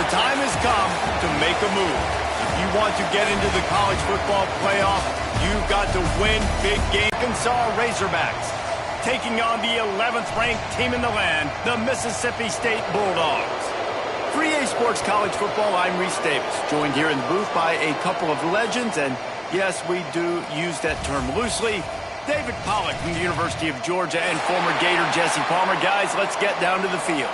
the time has come to make a move. If you want to get into the college football playoff, you've got to win big game. Arkansas Razorbacks taking on the 11th ranked team in the land, the Mississippi State Bulldogs. For EA Sports College Football, I'm Reese Davis, joined here in the booth by a couple of legends, and yes, we do use that term loosely. David Pollack from the University of Georgia and former Gator Jesse Palmer. Guys, let's get down to the field.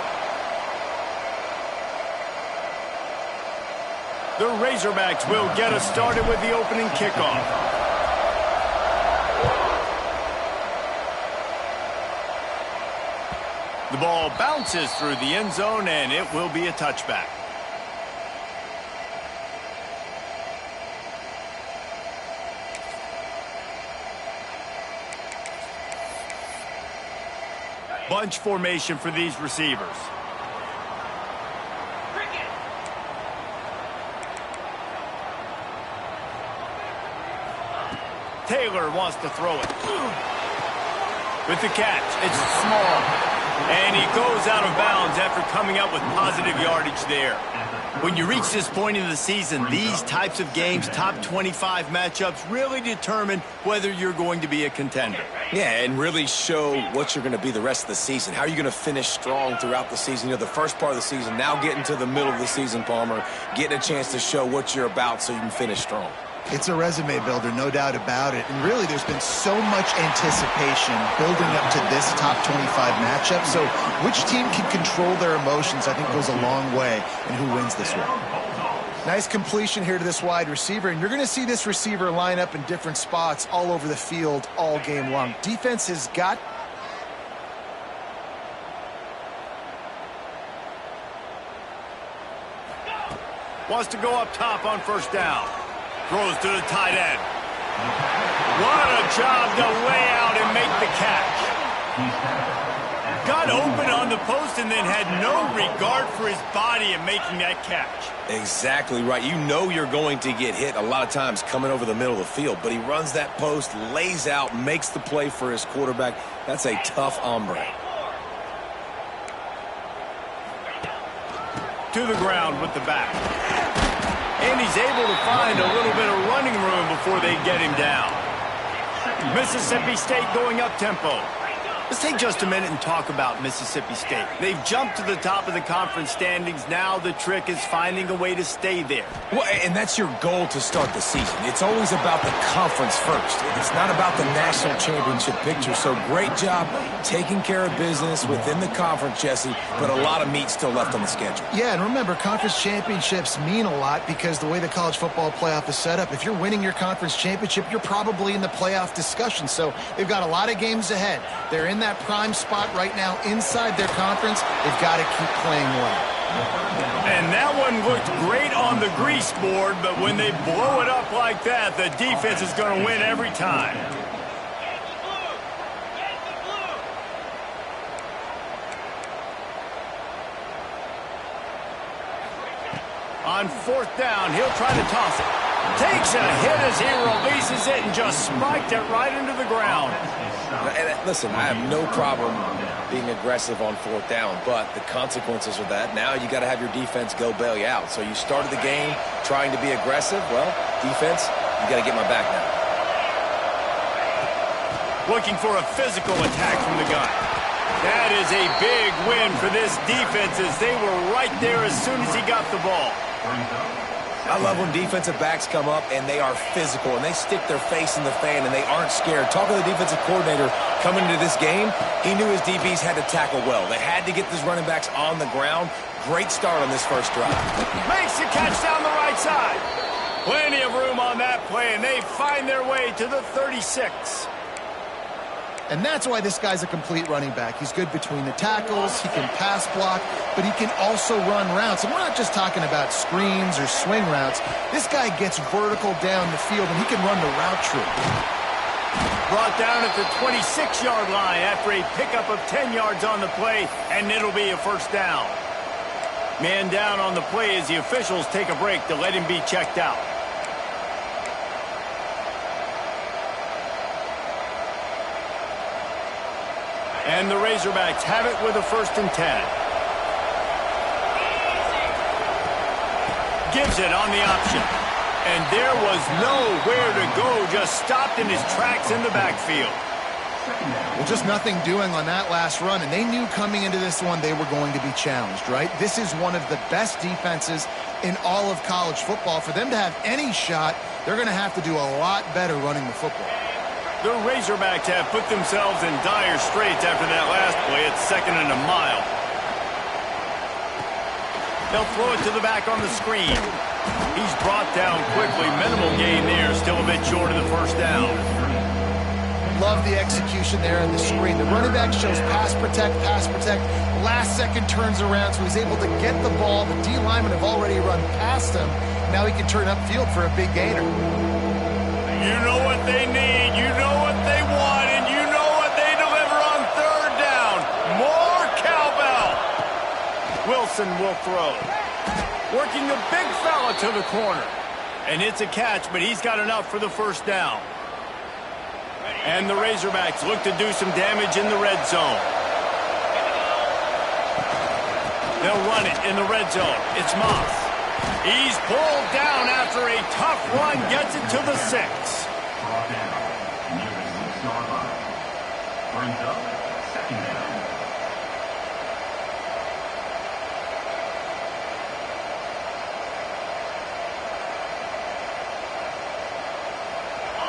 The Razorbacks will get us started with the opening kickoff. The ball bounces through the end zone, and it will be a touchback. Bunch formation for these receivers. Taylor wants to throw it. With the catch, it's small. And he goes out of bounds after coming up with positive yardage there. When you reach this point in the season, these types of games, top 25 matchups, really determine whether you're going to be a contender. Yeah, and really show what you're going to be the rest of the season. How are you going to finish strong throughout the season? You know, the first part of the season, now getting to the middle of the season, Palmer, getting a chance to show what you're about so you can finish strong. It's a resume builder, no doubt about it. And really, there's been so much anticipation building up to this top 25 matchup. So which team can control their emotions, I think, goes a long way in who wins this one. Nice completion here to this wide receiver. And you're going to see this receiver line up in different spots all over the field all game long. Defense has got... Wants to go up top on first down. Throws to the tight end. What a job to lay out and make the catch. Got open on the post and then had no regard for his body in making that catch. Exactly right. You know you're going to get hit a lot of times coming over the middle of the field, but he runs that post, lays out, makes the play for his quarterback. That's a tough hombre. To the ground with the back. And he's able to find a little bit of running room before they get him down. Mississippi State going up tempo. Let's take just a minute and talk about Mississippi State. They've jumped to the top of the conference standings. Now the trick is finding a way to stay there. Well, and that's your goal to start the season. It's always about the conference first. It's not about the national championship picture. So great job taking care of business within the conference, Jesse, but a lot of meat still left on the schedule. Yeah, and remember, conference championships mean a lot because the way the college football playoff is set up, if you're winning your conference championship, you're probably in the playoff discussion. So they've got a lot of games ahead. They're in that prime spot right now inside their conference. They've got to keep playing well. And that one looked great on the grease board, but when they blow it up like that, the defense is going to win every time. On fourth down, he'll try to toss it. Takes a hit as he releases it and just spiked it right into the ground. And listen, I have no problem being aggressive on fourth down, but the consequences of that, now you got to have your defense go bail you out. So you started the game trying to be aggressive. Well, defense, you got to get my back now. Looking for a physical attack from the gun. That is a big win for this defense as they were right there as soon as he got the ball. I love when defensive backs come up and they are physical and they stick their face in the fan and they aren't scared. Talking to the defensive coordinator coming into this game, he knew his DBs had to tackle well. They had to get these running backs on the ground. Great start on this first drive. Makes the catch down the right side. Plenty of room on that play, and they find their way to the 36. And that's why this guy's a complete running back. He's good between the tackles, he can pass block, but he can also run routes. And we're not just talking about screens or swing routes. This guy gets vertical down the field, and he can run the route tree. Brought down at the 26-yard line after a pickup of 10 yards on the play, and it'll be a first down. Man down on the play as the officials take a break to let him be checked out. And the Razorbacks have it with a 1st and 10. Gives it on the option. And there was nowhere to go, just stopped in his tracks in the backfield. Well, just nothing doing on that last run, and they knew coming into this one they were going to be challenged, right? This is one of the best defenses in all of college football. For them to have any shot, they're going to have to do a lot better running the football. The Razorbacks have put themselves in dire straits after that last play at 2nd and a mile. They'll throw it to the back on the screen. He's brought down quickly. Minimal gain there, still a bit short of the first down. Love the execution there on the screen. The running back shows pass protect, last second turns around, so he's able to get the ball. The D linemen have already run past him. Now he can turn upfield for a big gainer. You know what they need, you know what they want, and you know what they deliver on 3rd down. More cowbell. Wilson will throw. Working the big fella to the corner. And it's a catch, but he's got enough for the first down. And the Razorbacks look to do some damage in the red zone. They'll run it in the red zone. It's Moss. He's pulled down after a tough run, gets it to the 6. Brought down near the 6-yard line. Brings up 2nd down.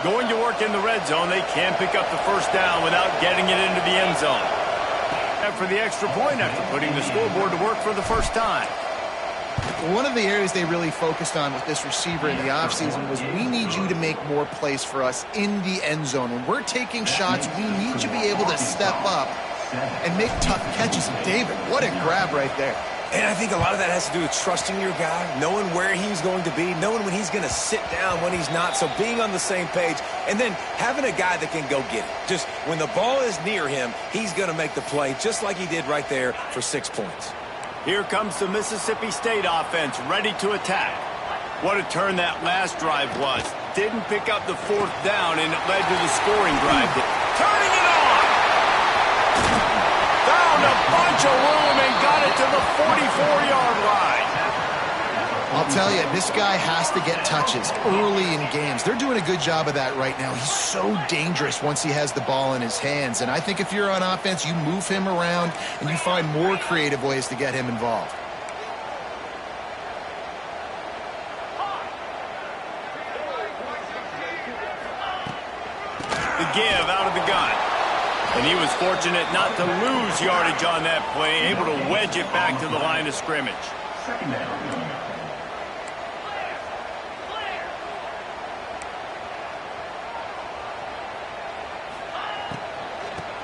Going to work in the red zone, they can pick up the first down without getting it into the end zone. For the extra point after putting the scoreboard to work for the first time. One of the areas they really focused on with this receiver in the offseason was we need you to make more plays for us in the end zone. When we're taking shots, we need you to be able to step up and make tough catches. And David, what a grab right there. And I think a lot of that has to do with trusting your guy, knowing where he's going to be, knowing when he's going to sit down, when he's not. So being on the same page, and then having a guy that can go get it. Just when the ball is near him, he's going to make the play, just like he did right there for 6 points. Here comes the Mississippi State offense, ready to attack. What a turn that last drive was. Didn't pick up the 4th down, and it led to the scoring drive. Turning it on! Found a bunch of room and got it to the 44-yard line. I'll tell you, this guy has to get touches early in games. They're doing a good job of that right now. He's so dangerous once he has the ball in his hands. And I think if you're on offense, you move him around and you find more creative ways to get him involved. The give out of the gun. And he was fortunate not to lose yardage on that play, able to wedge it back to the line of scrimmage. 2nd down.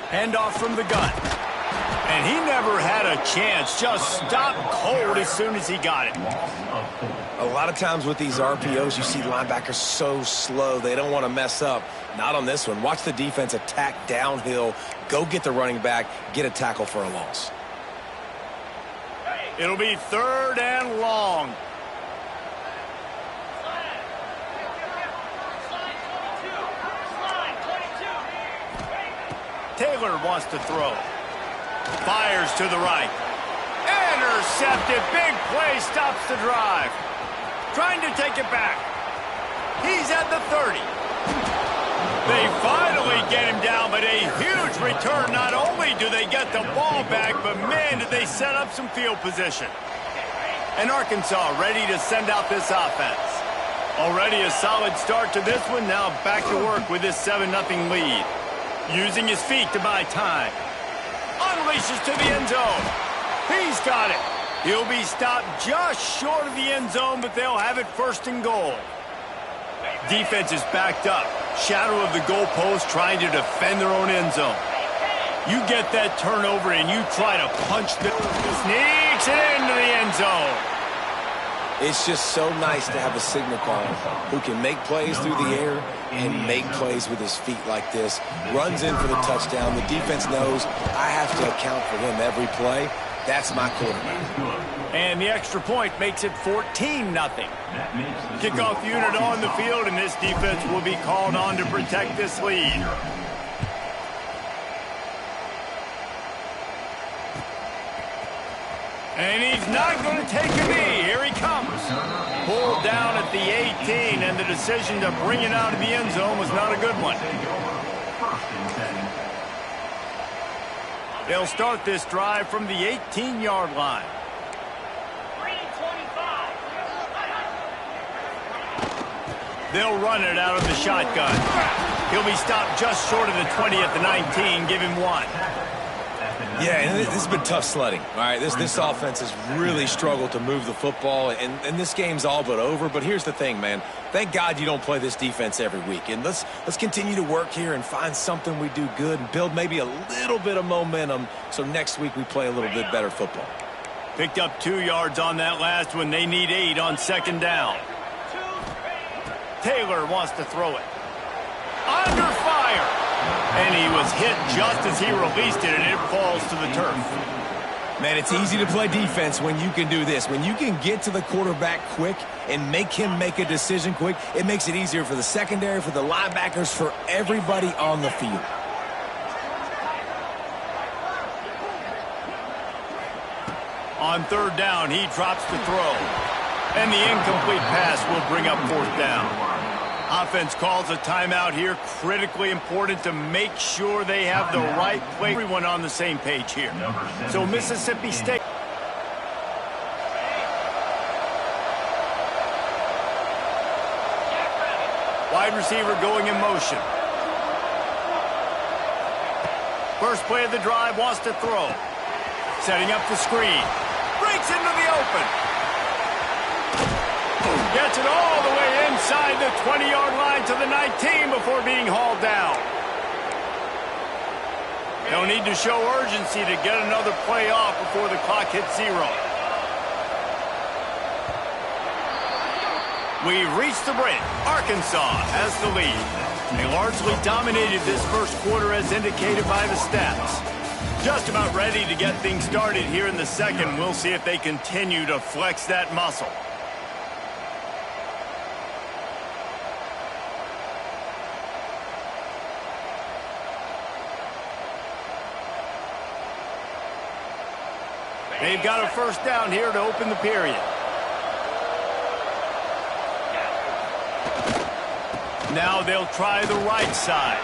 Handoff from the gun. And he never had a chance. Just stopped cold as soon as he got it. A lot of times with these RPOs, you see linebackers so slow. They don't want to mess up. Not on this one. Watch the defense attack downhill. Go get the running back. Get a tackle for a loss. It'll be 3rd and long. Taylor wants to throw. Fires to the right. Intercepted. Big play stops the drive. Trying to take it back. He's at the 30. They finally get him down, but a huge return. Not only do they get the ball back, but man, did they set up some field position. And Arkansas ready to send out this offense. Already a solid start to this one. Now back to work with this 7-0 lead. Using his feet to buy time. Unleashes to the end zone. He's got it. He'll be stopped just short of the end zone, but they'll have it 1st and goal. Defense is backed up. Shadow of the goalpost trying to defend their own end zone. You get that turnover and you try to punch the... Sneaks it into the end zone. It's just so nice to have a signal caller who can make plays through the air and make plays with his feet like this. Runs in for the touchdown. The defense knows I have to account for him every play. That's my quarterback. And the extra point makes it 14-0. Kickoff unit on the field, and this defense will be called on to protect this lead. And he's not going to take a knee. Here he comes. Pulled at the 18, and the decision to bring it out of the end zone was not a good one. They'll start this drive from the 18-yard line. They'll run it out of the shotgun. He'll be stopped just short of the 20 at the 19. Give him 1. Yeah, and this has been tough sledding. All right, this offense has really struggled to move the football, and this game's all but over. But here's the thing, man. Thank God you don't play this defense every week. And let's continue to work here and find something we do good and build maybe a little bit of momentum so next week we play a little bit better football. Picked up 2 yards on that last one. They need 8 on second down. Taylor wants to throw it. Under fire. And he was hit just as he released it, and it falls to the turf. Man, it's easy to play defense when you can do this. When you can get to the quarterback quick and make him make a decision quick, it makes it easier for the secondary, for the linebackers, for everybody on the field. On third down, he drops the throw. And the incomplete pass will bring up fourth down. Offense calls a timeout here. Critically important to make sure they have the right play. Everyone on the same page here. So Mississippi State. Wide receiver going in motion. First play of the drive, wants to throw. Setting up the screen. Breaks into the open. Gets it all the way inside the 20-yard line to the 19 before being hauled down. They'll need to show urgency to get another play off before the clock hits 0. We've reached the break. Arkansas has the lead. They largely dominated this first quarter as indicated by the stats. Just about ready to get things started here in the second. We'll see if they continue to flex that muscle. They've got a first down here to open the period. Now they'll try the right side.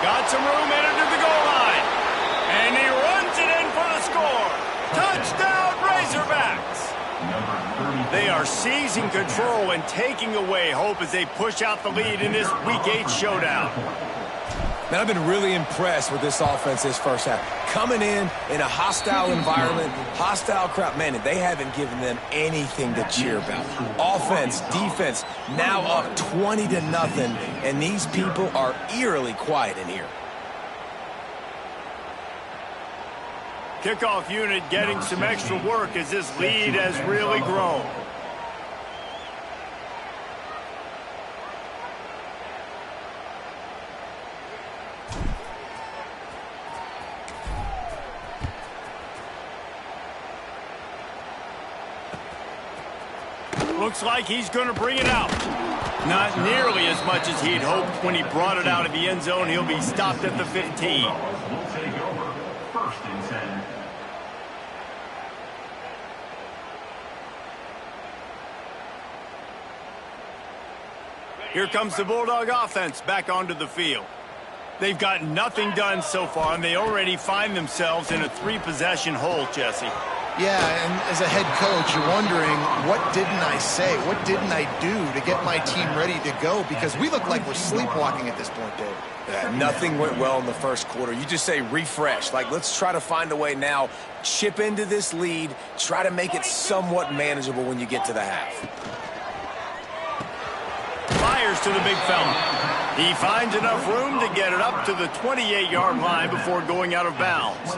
Got some room in into the goal line. And he runs it in for the score. Touchdown, Razorbacks. They are seizing control and taking away hope as they push out the lead in this Week 8 showdown. Man, I've been really impressed with this offense this first half. Coming in a hostile environment, hostile crowd. Man, they haven't given them anything to cheer about. Offense, defense, now up 20-0, and these people are eerily quiet in here. Kickoff unit getting some extra work as this lead has really grown. Looks like he's going to bring it out. Not nearly as much as he'd hoped when he brought it out of the end zone. He'll be stopped at the 15. Will take over. First and 10. Here comes the Bulldog offense back onto the field. They've got nothing done so far, and they already find themselves in a 3-possession hole, Jesse. Yeah, and as a head coach, you're wondering, what didn't I say? What didn't I do to get my team ready to go? Because we look like we're sleepwalking at this point, Dave. Yeah, nothing went well in the first quarter. You just say refresh. Like, let's try to find a way now, chip into this lead, try to make it somewhat manageable when you get to the half. Fires to the big fella. He finds enough room to get it up to the 28-yard line before going out of bounds.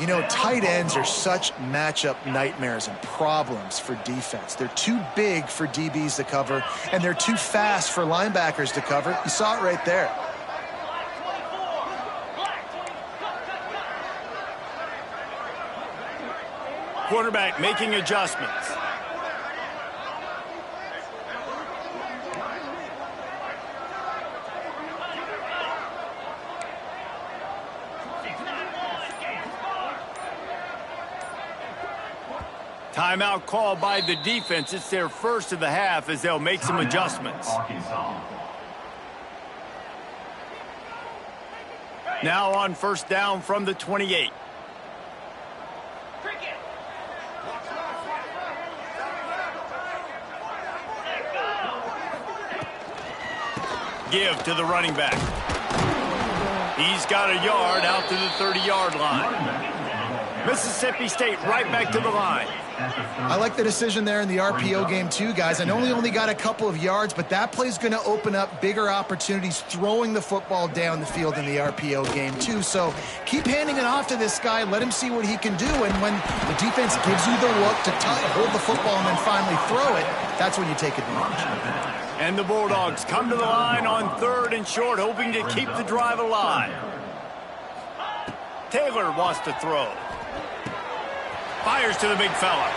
You know, tight ends are such matchup nightmares and problems for defense. They're too big for DBs to cover, and they're too fast for linebackers to cover. You saw it right there. Quarterback making adjustments. Timeout called by the defense. It's their first of the half as they'll make some adjustments. Now on first down from the 28. Give to the running back. He's got a yard out to the 30-yard line. Mississippi State right back to the line. I like the decision there in the RPO game too, guys. I know he only got a couple of yards, but that play's going to open up bigger opportunities throwing the football down the field in the RPO game too. So keep handing it off to this guy. Let him see what he can do. And when the defense gives you the look to hold the football and then finally throw it, that's when you take advantage. And the Bulldogs come to the line on 3rd and short, hoping to keep the drive alive. Taylor wants to throw. Fires to the big fella.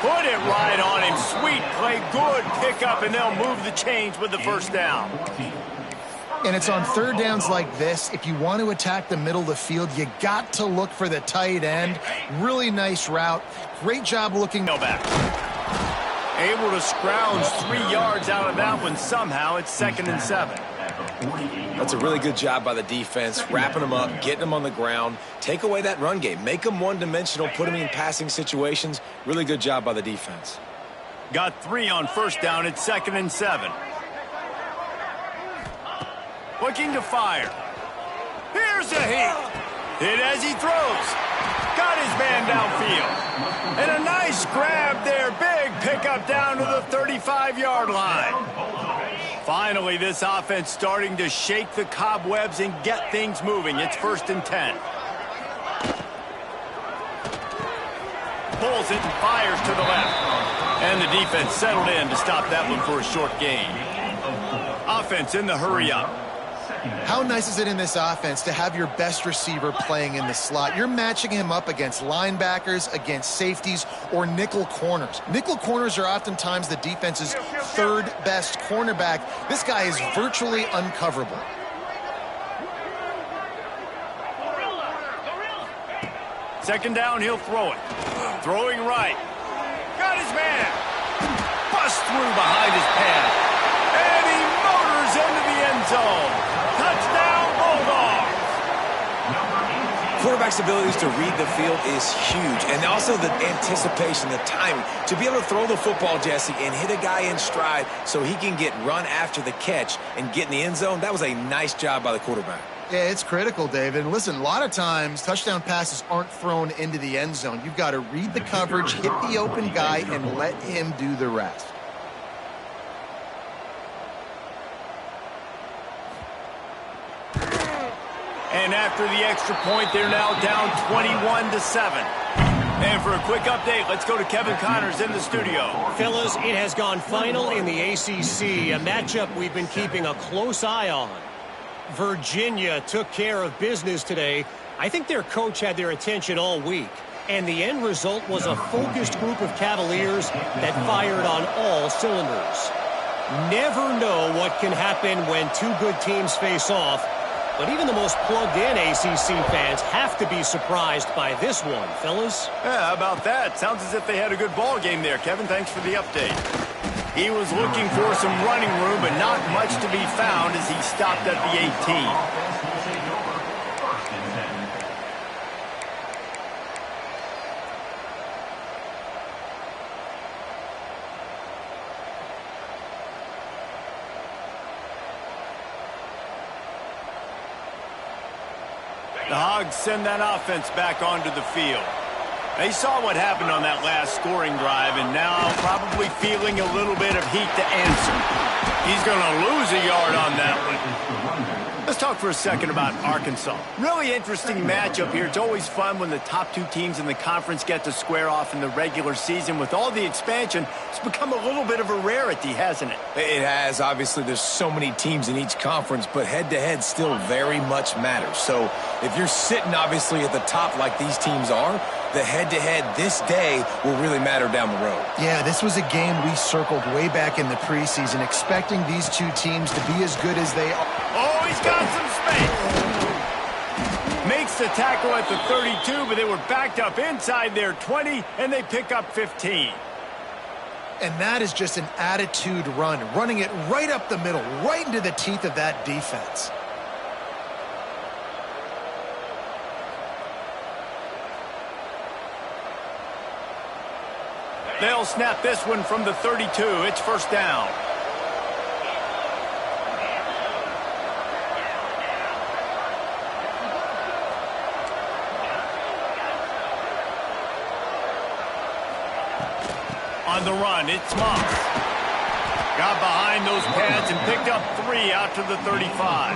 Put it right on him. Sweet play. Good pickup, and they'll move the chains with the first down. And it's on 3rd downs like this. If you want to attack the middle of the field, you got to look for the tight end. Really nice route. Great job looking. Back. Able to scrounge 3 yards out of that one somehow. It's 2nd and 7. That's a really good job by the defense, wrapping them up, getting them on the ground. Take away that run game. Make them one-dimensional, put them in passing situations. Really good job by the defense. Got 3 on first down. It's 2nd and 7. Looking to fire. Here's a hit. Hit as he throws. Got his man downfield. And a nice grab there. Big pickup down to the 35-yard line. Finally, this offense starting to shake the cobwebs and get things moving. It's 1st and 10. Pulls it and fires to the left. And the defense settled in to stop that one for a short gain. Offense in the hurry-up. How nice is it in this offense to have your best receiver playing in the slot? You're matching him up against linebackers, against safeties, or nickel corners. Nickel corners are oftentimes the defense's 3rd best cornerback. This guy is virtually uncoverable. Second down, he'll throw it. Throwing right. Got his man. Bust through behind his pad. And he motors into the end zone. Touchdown, Bulldogs! Quarterback's abilities to read the field is huge, and also the anticipation, the timing. To be able to throw the football, Jesse, and hit a guy in stride so he can get run after the catch and get in the end zone, that was a nice job by the quarterback. Yeah, it's critical, David. And listen, a lot of times touchdown passes aren't thrown into the end zone. You've got to read the coverage, hit the open guy, and let him do the rest. And after the extra point, they're now down 21-7. And for a quick update, let's go to Kevin Connors in the studio. Fellas, it has gone final in the ACC, a matchup we've been keeping a close eye on. Virginia took care of business today. I think their coach had their attention all week. And the end result was a focused group of Cavaliers that fired on all cylinders. Never know what can happen when 2 good teams face off. But even the most plugged-in ACC fans have to be surprised by this one, fellas. Yeah, how about that? Sounds as if they had a good ball game there. Kevin, thanks for the update. He was looking for some running room, but not much to be found as he stopped at the 18. The Hogs send that offense back onto the field. They saw what happened on that last scoring drive, and now probably feeling a little bit of heat to answer. He's going to lose a yard on that one. Let's talk for a second about Arkansas. Really interesting matchup here. It's always fun when the top 2 teams in the conference get to square off in the regular season. With all the expansion, it's become a little bit of a rarity, hasn't it? It has. Obviously, there's so many teams in each conference, but head-to-head still very much matters. So if you're sitting, obviously, at the top like these teams are, the head-to-head this day will really matter down the road. Yeah, this was a game we circled way back in the preseason, expecting these 2 teams to be as good as they are. Oh, he's got some space. Makes a tackle at the 32, but they were backed up inside their 20, and they pick up 15. And that is just an attitude run, running it right up the middle, right into the teeth of that defense. They'll snap this one from the 32. It's first down. On the run, it's Moss. Got behind those pads and picked up 3 out to the 35.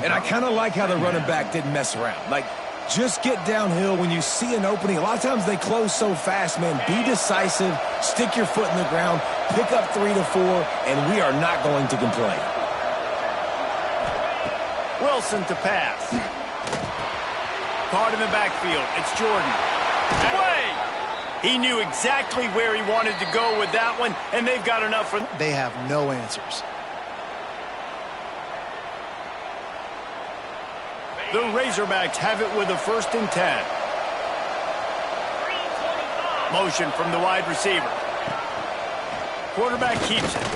And I kind of like how the running back didn't mess around. Like, just get downhill when you see an opening. A lot of times they close so fast, man. Be decisive, stick your foot in the ground, pick up 3 to 4, and we are not going to complain. Wilson to pass. Caught in the backfield. It's Jordan. Away! He knew exactly where he wanted to go with that one, and they've got enough for... They have no answers. The Razorbacks have it with a 1st and 10. Motion from the wide receiver. Quarterback keeps it.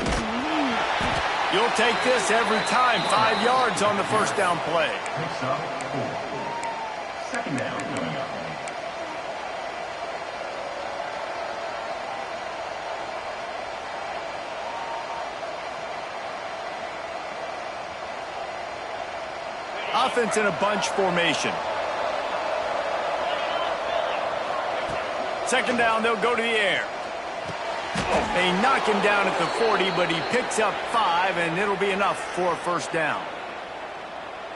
You'll take this every time. 5 yards on the first down play. Picks up 4. Second down coming up. Offense in a bunch formation. Second down, they'll go to the air. They knock him down at the 40, but he picks up 5, and it'll be enough for a first down.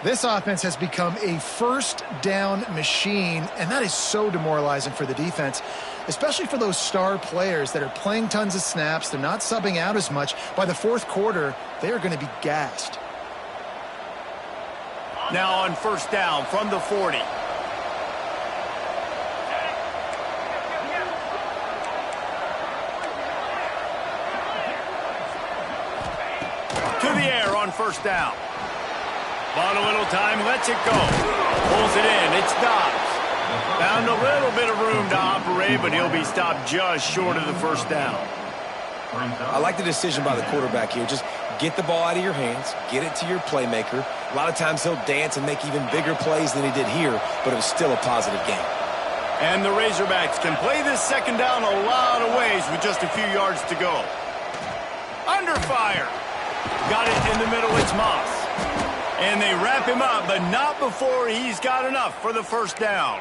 This offense has become a first down machine, and that is so demoralizing for the defense, especially for those star players that are playing tons of snaps. They're not subbing out as much. By the 4th quarter, they are going to be gassed. Now on first down from the 40. To the air on first down. Bought a little time, lets it go. Pulls it in, it's Dobbs. Found a little bit of room to operate, but he'll be stopped just short of the first down. I like the decision by the quarterback here. Just get the ball out of your hands, get it to your playmaker. A lot of times he'll dance and make even bigger plays than he did here, but it was still a positive game. And the Razorbacks can play this second down a lot of ways with just a few yards to go. Under fire. Got it in the middle, it's Moss. And they wrap him up, but not before he's got enough for the first down.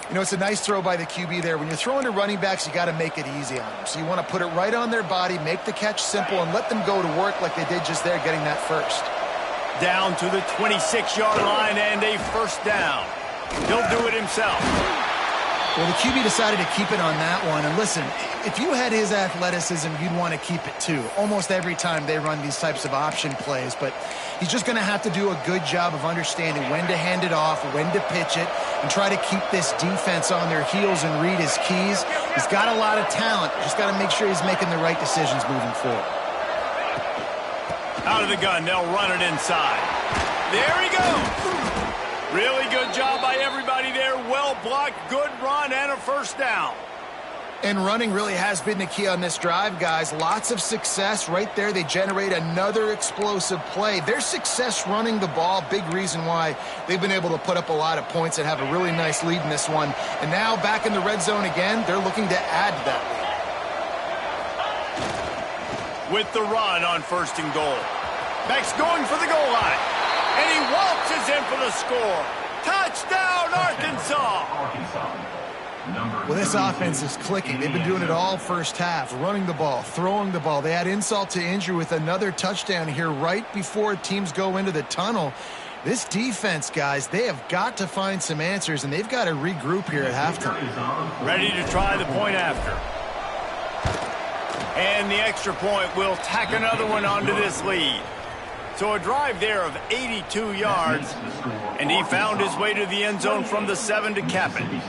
You know, it's a nice throw by the QB there. When you're throwing to running backs, you got to make it easy on them. So you want to put it right on their body, make the catch simple, and let them go to work like they did just there, getting that first. Down to the 26-yard line and a first down. He'll do it himself. Well, the QB decided to keep it on that one. And listen, if you had his athleticism, you'd want to keep it too. Almost every time they run these types of option plays. But he's just going to have to do a good job of understanding when to hand it off, when to pitch it, and try to keep this defense on their heels and read his keys. He's got a lot of talent. Just got to make sure he's making the right decisions moving forward. Out of the gun, they'll run it inside. There he goes. Really good job by everybody there. Well blocked, good run, and a first down. And running really has been the key on this drive, guys. Lots of success right there. They generate another explosive play. Their success running the ball, big reason why they've been able to put up a lot of points and have a really nice lead in this one. And now back in the red zone again, they're looking to add to that lead. With the run on first and goal. Beck's going for the goal line. And he waltzes in for the score. Touchdown, Arkansas! Well, this offense is clicking. They've been doing it all first half, running the ball, throwing the ball. They add insult to injury with another touchdown here right before teams go into the tunnel. This defense, guys, they have got to find some answers, and they've got to regroup here at halftime. Ready to try the point after. And the extra point will tack another one onto this lead. So a drive there of 82 yards, and he found his way to the end zone from the 7 to cap it.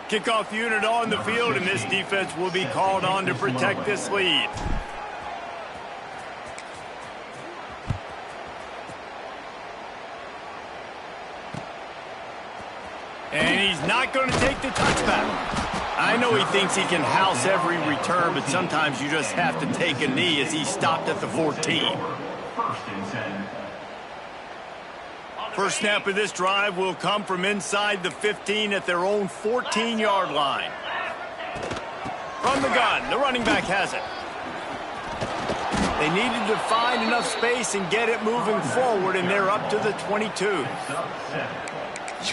Kickoff unit on the field, and this defense will be called on to protect this lead. And he's not going to take the touchback. I know he thinks he can house every return, but sometimes you just have to take a knee as he stopped at the 14. First and 10. First snap of this drive will come from inside the 15 at their own 14-yard line. From the gun, the running back has it. They needed to find enough space and get it moving forward, and they're up to the 22.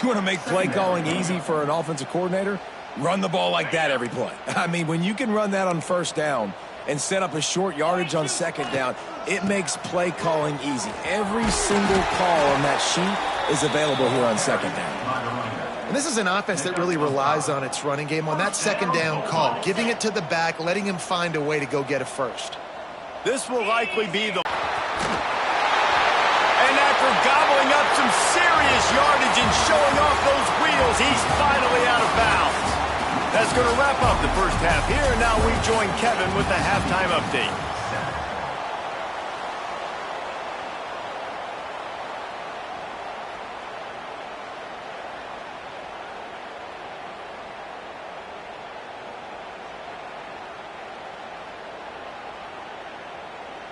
You want to make play calling easy for an offensive coordinator? Run the ball like that every play. I mean, when you can run that on first down and set up a short yardage on second down, it makes play calling easy. Every single call on that sheet is available here on second down. And this is an offense that really relies on its running game. On that second down call, giving it to the back, letting him find a way to go get a first. This will likely be the... And after gobbling up some serious yardage and showing off those wheels, he's finally out of bounds. That's going to wrap up the first half here. And now we join Kevin with the halftime update.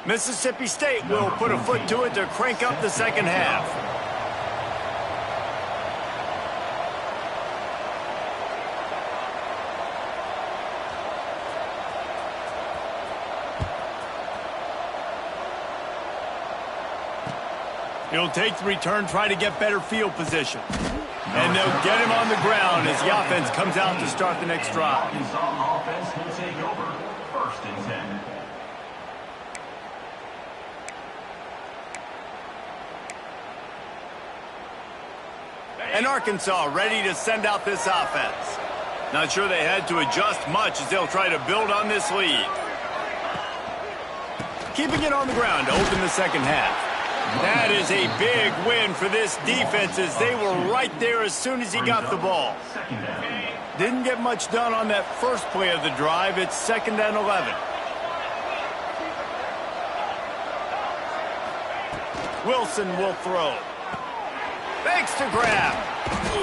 Mississippi State will put a foot to it to crank up the second half. He'll take the return, try to get better field position. And they'll get him on the ground as the offense comes out to start the next drive. Arkansas offense will take over. First and 10. And Arkansas ready to send out this offense. Not sure they had to adjust much as they'll try to build on this lead. Keeping it on the ground to open the second half. That is a big win for this defense as they were right there as soon as he got the ball. Didn't get much done on that first play of the drive. It's 2nd and 11. Wilson will throw. Thanks to grab.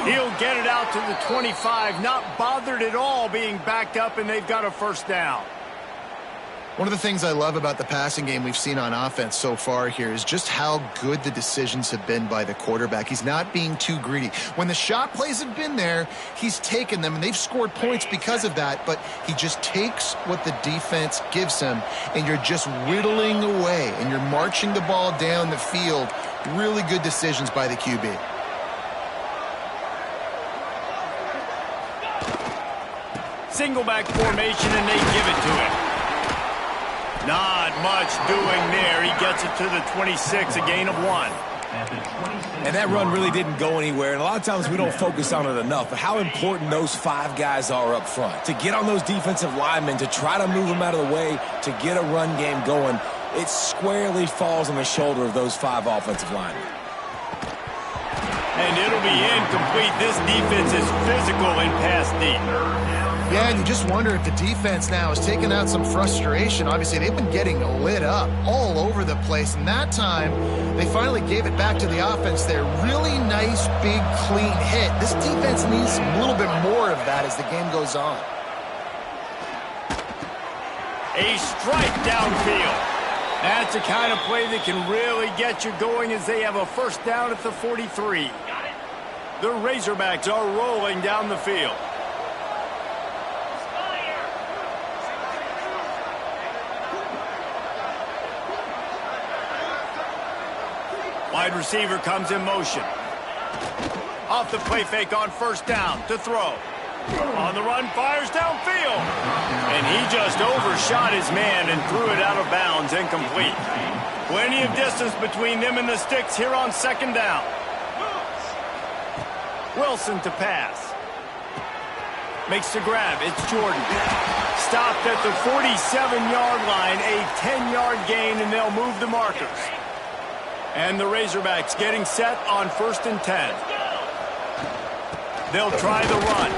He'll get it out to the 25, not bothered at all being backed up, and they've got a first down. One of the things I love about the passing game we've seen on offense so far here is just how good the decisions have been by the quarterback. He's not being too greedy. When the shot plays have been there, he's taken them, and they've scored points because of that, but he just takes what the defense gives him, and you're just whittling away, and you're marching the ball down the field. Really good decisions by the QB. Single back formation, and they give it to him. Not much doing there. He gets it to the 26, a gain of 1. And that run really didn't go anywhere. And a lot of times we don't focus on it enough. But how important those 5 guys are up front. To get on those defensive linemen, to try to move them out of the way, to get a run game going, it squarely falls on the shoulder of those 5 offensive linemen. And it'll be incomplete. This defense is physical in pass deep. Yeah, and you just wonder if the defense now is taking out some frustration. Obviously, they've been getting lit up all over the place. And that time, they finally gave it back to the offense there. Really nice, big, clean hit. This defense needs a little bit more of that as the game goes on. A strike downfield. That's the kind of play that can really get you going as they have a first down at the 43. The Razorbacks are rolling down the field. Wide receiver comes in motion. Off the play fake on first down to throw. On the run, fires downfield. And he just overshot his man and threw it out of bounds, incomplete. Plenty of distance between them and the sticks here on second down. Wilson to pass. Makes the grab. It's Jordan. Stopped at the 47-yard line, a 10-yard gain, and they'll move the markers. And the Razorbacks getting set on 1st and 10. They'll try the run.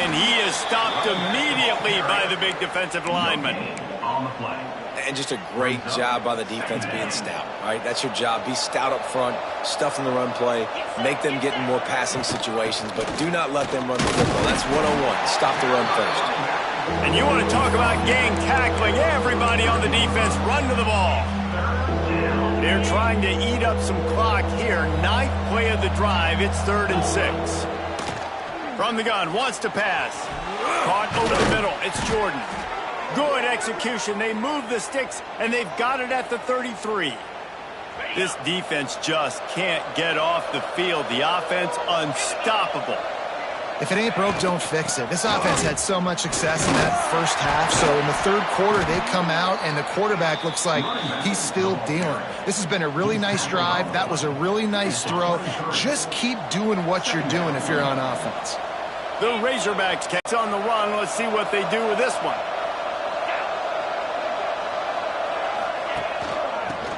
And he is stopped immediately by the big defensive lineman. On the play. And just a great job by the defense being stout. All right, that's your job. Be stout up front, stuff in the run play, make them get in more passing situations, but do not let them run the football. That's 101. Stop the run first. And you want to talk about gang tackling. Everybody on the defense run to the ball. They're trying to eat up some clock here. 9th play of the drive. It's 3rd and 6. From the gun, wants to pass. Caught over the middle. It's Jordan. Good execution. They move the sticks, and they've got it at the 33. This defense just can't get off the field. The offense unstoppable. If it ain't broke, don't fix it. This offense had so much success in that first half, so in the 3rd quarter, they come out, and the quarterback looks like he's still dealing. This has been a really nice drive. That was a really nice throw. Just keep doing what you're doing if you're on offense. The Razorbacks catch on the run. Let's see what they do with this one.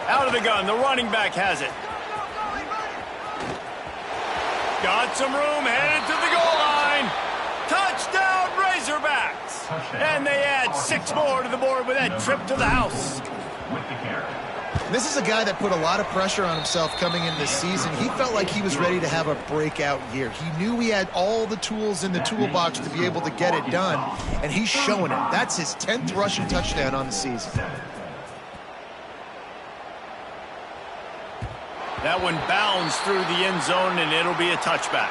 Out of the gun, the running back has it. Got some room, headed to the goal line. Touchdown, Razorbacks. And they add 6 more to the board with that trip to the house. This is a guy that put a lot of pressure on himself coming into the season. He felt like he was ready to have a breakout year. He knew he had all the tools in the toolbox to be able to get it done, and he's showing it. That's his 10th rushing touchdown on the season. That one bounds through the end zone, and it'll be a touchback.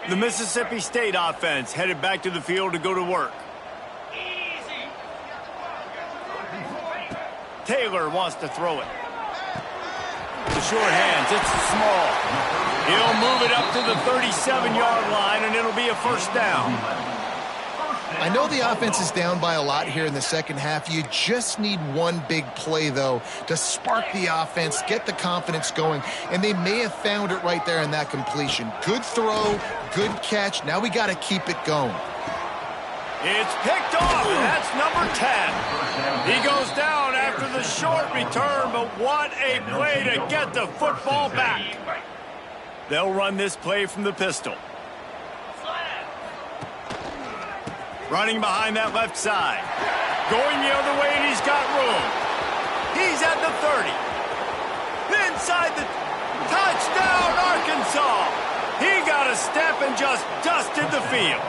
The Mississippi State offense headed back to the field to go to work. Taylor wants to throw it. The short hands, it's small. He'll move it up to the 37-yard line, and it'll be a first down. I know the offense is down by a lot here in the second half. You just need one big play, though, to spark the offense, get the confidence going, and they may have found it right there in that completion. Good throw, good catch. Now we got to keep it going. It's picked off, and that's number 10. He goes down after the short return, but what a play to get the football back. They'll run this play from the pistol. Running behind that left side. Going the other way, and he's got room. He's at the 30. Inside the touchdown, Arkansas. He got a step and just dusted the field.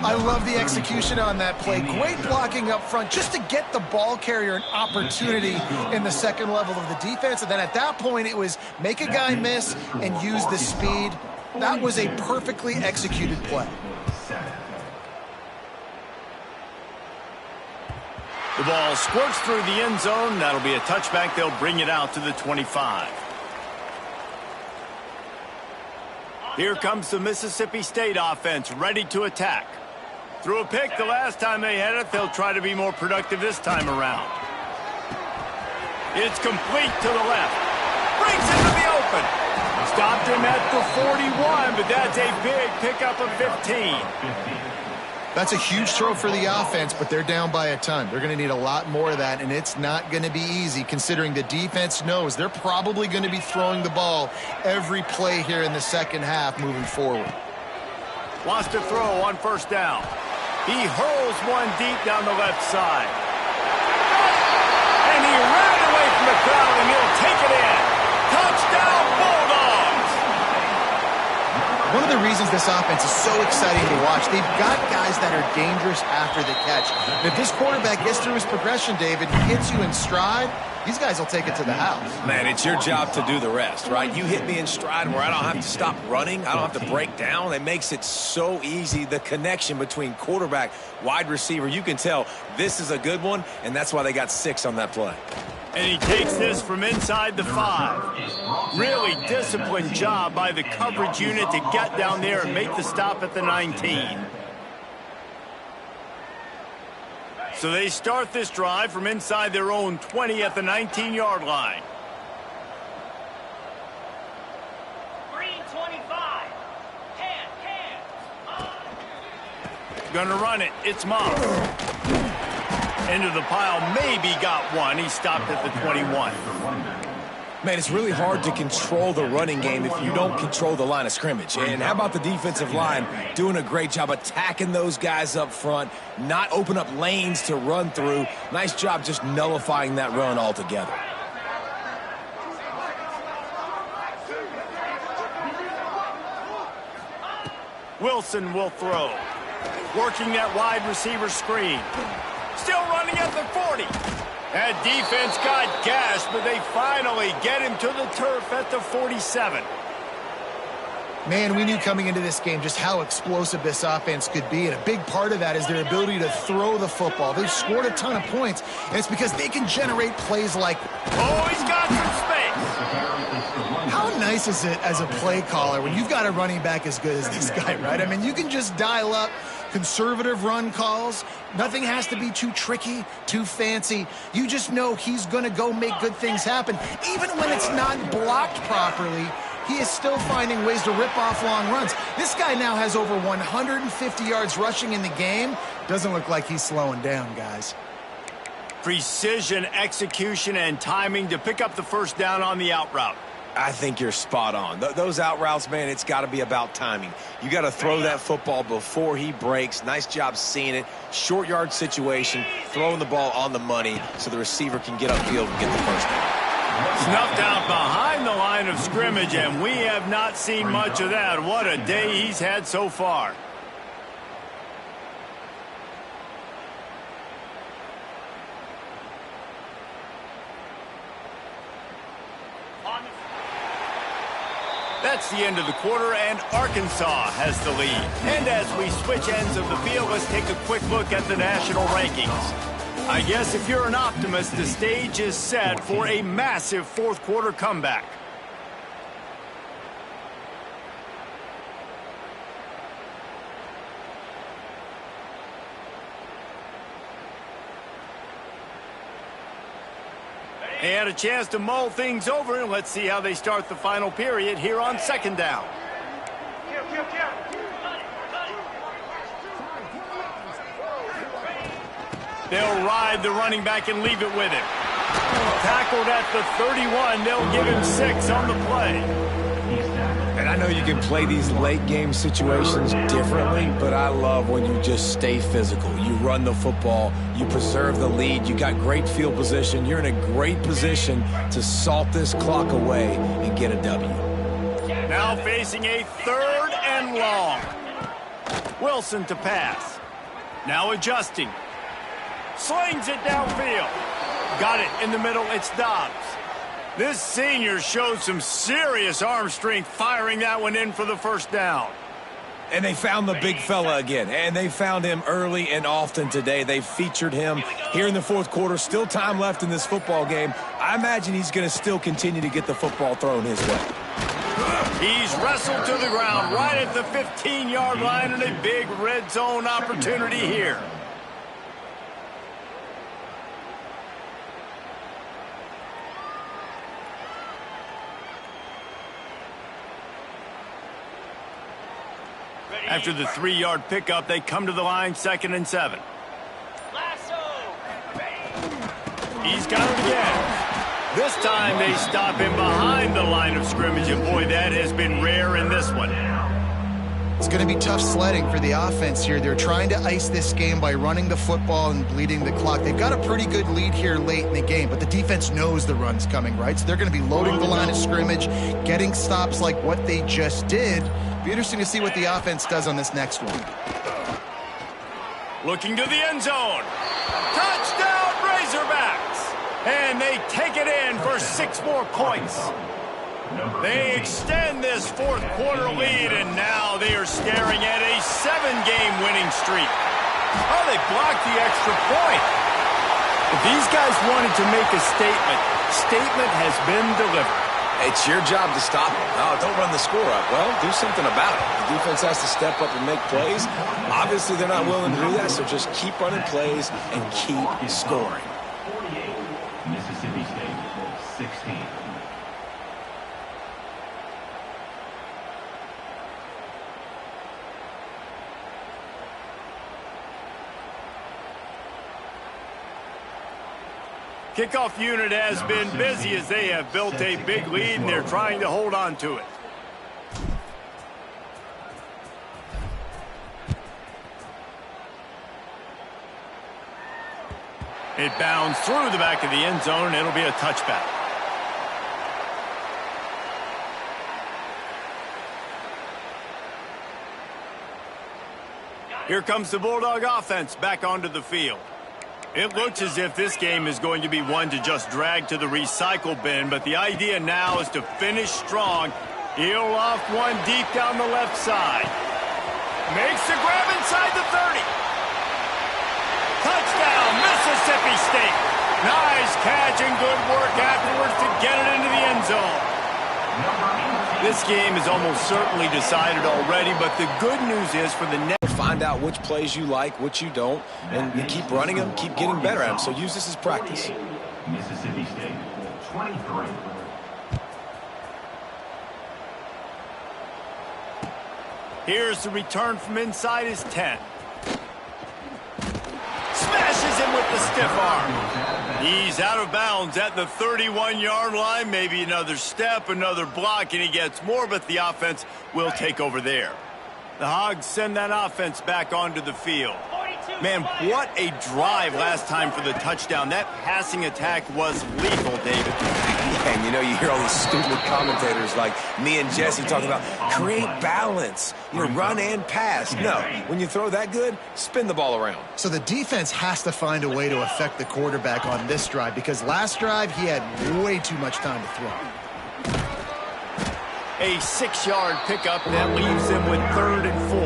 I love the execution on that play. Great blocking up front just to get the ball carrier an opportunity in the second level of the defense. And then at that point, it was make a guy miss and use the speed. That was a perfectly executed play. The ball squirts through the end zone. That'll be a touchback. They'll bring it out to the 25. Here comes the Mississippi State offense, ready to attack. Threw a pick the last time they had it. They'll try to be more productive this time around. It's complete to the left. Brings it to the open. Stopped him at the 41, but that's a big pickup of 15. That's a huge throw for the offense, but they're down by a ton. They're going to need a lot more of that, and it's not going to be easy considering the defense knows they're probably going to be throwing the ball every play here in the second half moving forward. Wants to throw on first down. He hurls one deep down the left side. And he ran away from the crowd, and he'll take it in. Touchdown, Bulldogs! One of the reasons this offense is so exciting to watch, they've got guys that are dangerous after the catch. And if this quarterback gets through his progression, David, hits you in stride, these guys will take it to the house. Man, it's your job to do the rest, right? You hit me in stride where I don't have to stop running. I don't have to break down. It makes it so easy. The connection between quarterback, wide receiver, you can tell this is a good one, and that's why they got 6 on that play. And he takes this from inside the 5. Really disciplined job by the coverage unit to get down there and make the stop at the 19. So they start this drive from inside their own 20 at the 19-yard line. Green 25. Gonna run it. It's Moss. Into the pile. Maybe got one. He stopped at the 21. Man, it's really hard to control the running game if you don't control the line of scrimmage. And how about the defensive line doing a great job attacking those guys up front, not open up lanes to run through. Nice job just nullifying that run altogether. Wilson will throw. Working that wide receiver screen. Still running at the 40. That defense got gashed, but they finally get him to the turf at the 47. Man, we knew coming into this game just how explosive this offense could be, and a big part of that is their ability to throw the football. They've scored a ton of points, and it's because they can generate plays like... Oh, he's got some space. How nice is it as a play caller when you've got a running back as good as this guy, right? I mean, you can just dial up conservative run calls. Nothing has to be too tricky, too fancy. You just know he's going to go make good things happen. Even when it's not blocked properly, he is still finding ways to rip off long runs. This guy now has over 150 yards rushing in the game. Doesn't look like he's slowing down, guys. Precision, execution, and timing to pick up the first down on the out route. I think you're spot on. Those out routes, man, it's got to be about timing. You got to throw that football before he breaks. Nice job seeing it. Short yard situation, throwing the ball on the money so the receiver can get upfield and get the first down. Snuffed out behind the line of scrimmage, and we have not seen much of that. What a day he's had so far. That's the end of the quarter, and Arkansas has the lead. And as we switch ends of the field, let's take a quick look at the national rankings. I guess if you're an optimist, the stage is set for a massive fourth quarter comeback. They had a chance to mull things over, and let's see how they start the final period here on second down. They'll ride the running back and leave it with him. Tackled at the 31. They'll give him 6 on the play. And I know you can play these late game situations differently, but I love when you just stay physical. You run the football, you preserve the lead, you got great field position, you're in a great position to salt this clock away and get a W. Now facing a 3rd and long. Wilson to pass. Now adjusting. Slings it downfield. Got it in the middle. It's Dobbs. This senior showed some serious arm strength firing that one in for the first down. And they found the big fella again, and they found him early and often today. They featured him here in the fourth quarter. Still time left in this football game. I imagine he's going to still continue to get the football thrown his way. He's wrestled to the ground right at the 15-yard line, and a big red zone opportunity here. After the 3-yard pickup, they come to the line, 2nd and 7. He's got it again. This time they stop him behind the line of scrimmage, and boy, that has been rare in this one. It's going to be tough sledding for the offense here. They're trying to ice this game by running the football and bleeding the clock. They've got a pretty good lead here late in the game, but the defense knows the run's coming, right? So they're going to be loading the line of scrimmage, getting stops like what they just did. Be interesting to see what the offense does on this next one. Looking to the end zone. Touchdown, Razorbacks! And they take it in for 6 more points. They extend this fourth quarter lead, and now they are staring at a 7-game winning streak. Oh, they blocked the extra point. If these guys wanted to make a statement has been delivered. It's your job to stop them. No, don't run the score up. Well, do something about it. The defense has to step up and make plays. Obviously, they're not willing to do that, so just keep running plays and keep scoring. 48, Mississippi State, 16. Kickoff unit has been busy as they have built a big lead, and they're trying to hold on to it. It bounds through the back of the end zone, and it'll be a touchback. Here comes the Bulldog offense back onto the field. It looks as if this game is going to be one to just drag to the recycle bin, but the idea now is to finish strong. He'll off one deep down the left side. Makes the grab inside the 30. Touchdown, Mississippi State. Nice catch and good work afterwards to get it into the end zone. This game is almost certainly decided already, but the good news is for the next... Find out which plays you like, which you don't, and you keep running them, keep getting better at them. So use this as practice. Mississippi State, 23. Here's the return from inside his 10. Smashes him with the stiff arm. He's out of bounds at the 31-yard line. Maybe another step, another block, and he gets more, but the offense will take over there. The Hogs send that offense back onto the field. Man, what a drive last time for the touchdown. That passing attack was lethal, David. And you know, you hear all these stupid commentators like me and Jesse talking about create balance, run and pass. No, when you throw that good, spin the ball around. So the defense has to find a way to affect the quarterback on this drive, because last drive he had way too much time to throw. A 6-yard pickup that leaves them with 3rd and 4.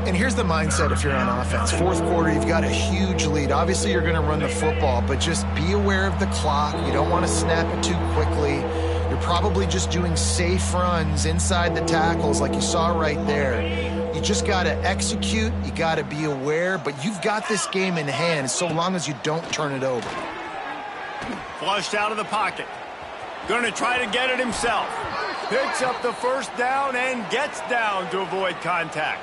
And here's the mindset if you're on offense. Fourth quarter, you've got a huge lead. Obviously, you're going to run the football, but just be aware of the clock. You don't want to snap it too quickly. You're probably just doing safe runs inside the tackles like you saw right there. You just got to execute. You got to be aware, but you've got this game in hand so long as you don't turn it over. Flushed out of the pocket. Going to try to get it himself. Picks up the first down and gets down to avoid contact.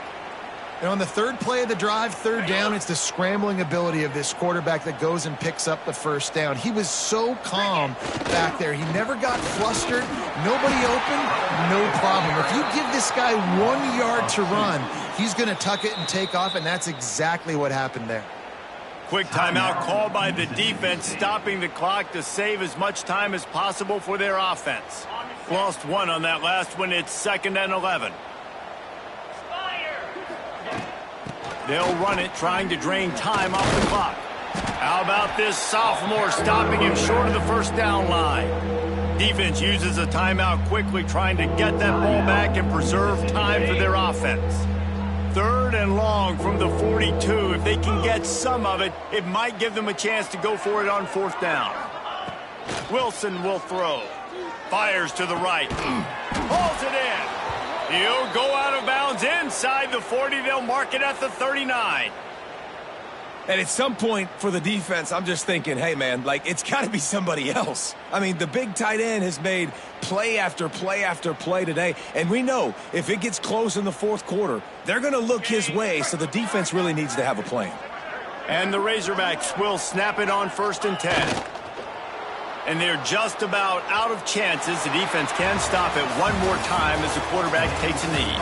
And on the third play of the drive, third down, it's the scrambling ability of this quarterback that goes and picks up the first down. He was so calm back there. He never got flustered. Nobody open, no problem. If you give this guy 1 yard to run, he's going to tuck it and take off, and that's exactly what happened there. Quick timeout called by the defense, stopping the clock to save as much time as possible for their offense. Lost one on that last one. It's 2nd and 11. They'll run it, trying to drain time off the clock. How about this sophomore stopping him short of the first down line? Defense uses a timeout quickly, trying to get that ball back and preserve time for their offense. 3rd and long from the 42. If they can get some of it, it might give them a chance to go for it on 4th down. Wilson will throw. Fires to the right. Hauls it in. He'll go out of bounds inside the 40. They'll mark it at the 39. And at some point for the defense, I'm just thinking, hey, man, like, it's got to be somebody else. I mean, the big tight end has made play after play after play today. And we know if it gets close in the 4th quarter, they're going to look his way, so the defense really needs to have a plan. And the Razorbacks will snap it on 1st and 10. And they're just about out of chances. The defense can stop it one more time as the quarterback takes a knee.